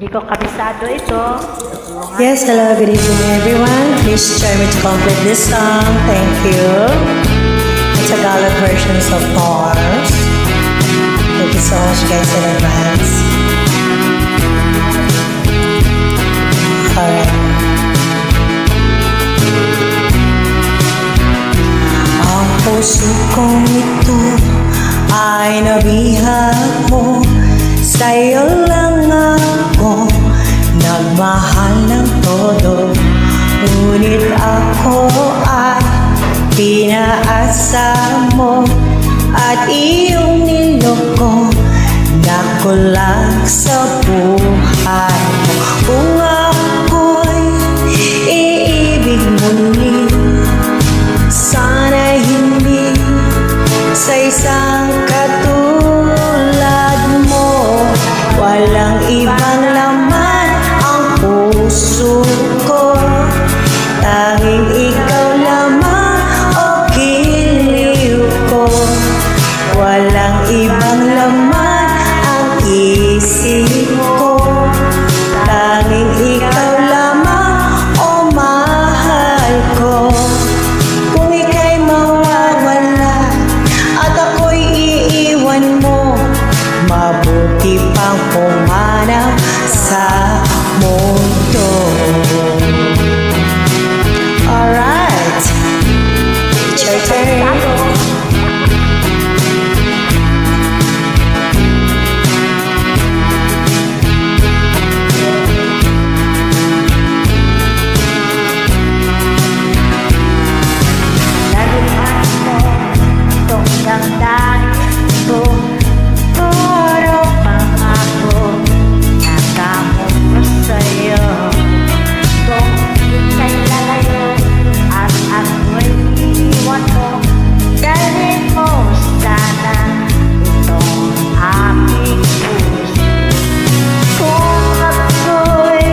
Hindi ko kabisado ito. Yes, hello, good evening everyone. Please join me to complete this song. Thank you. It's a Tagalog version of course. Thank you so much guys in advance. Alright. Ang puso kong ito ay nabihag mo. Sa'yo lang ako nagmahal ng todo, ngunit ako ay pinaasa mo at iyong niloko, nakulag sa buhay mo. Kung ako'y iibig muli, sana hindi sa isang katulad mo. Walang ibang laman ang puso ko, tanging ikaw lamang o giliw ko. Walang ibang laman ang isip ko, tanging ikaw lamang o mahal ko. Kung ika'y mawawala at ako'y iiwan mo, mabuti pang pumanap sa mundo. Alright, it's your turn. Naluhan mo itong damdamin ko, puro pangako nakamot ko sa'yo. Kung ika'y lalayo at ako'y iiwan mo, dalhin mo sana itong aking puso. Kung ako'y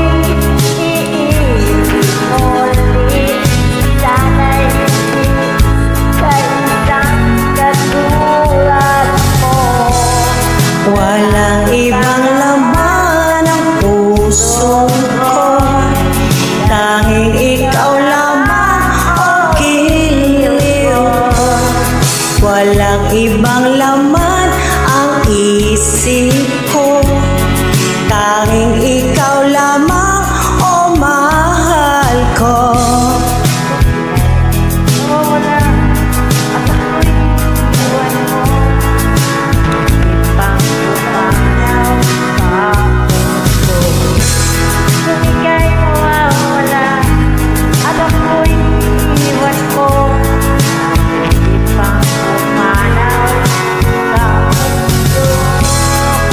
iibig ulit, sana'y hindi sa isang katulad mo. Walang ibang laman ang puso ko, tanging ikaw lamang o giliw ko. Walang ibang laman ang isip ko, tanging ikaw lamang o mahal ko. Wala at ako'y iwan mo, ipang pumanaw sa puso. Kung ika'y mawawala at ako'y iwan mo, ipang pumanaw sa puso.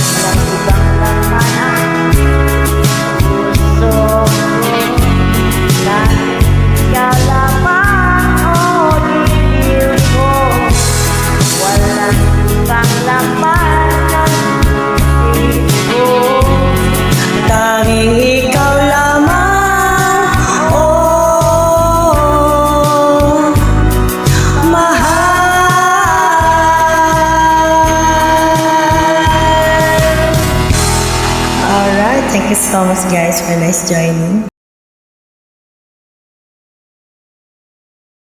Walang ibang laman ang puso ko, dahil ikaw lamang o giliw ko. Walang ibang laman ang isip ko, Tanging ikaw lamang, oh, mahal. Alright, thank you so much guys for nice joining.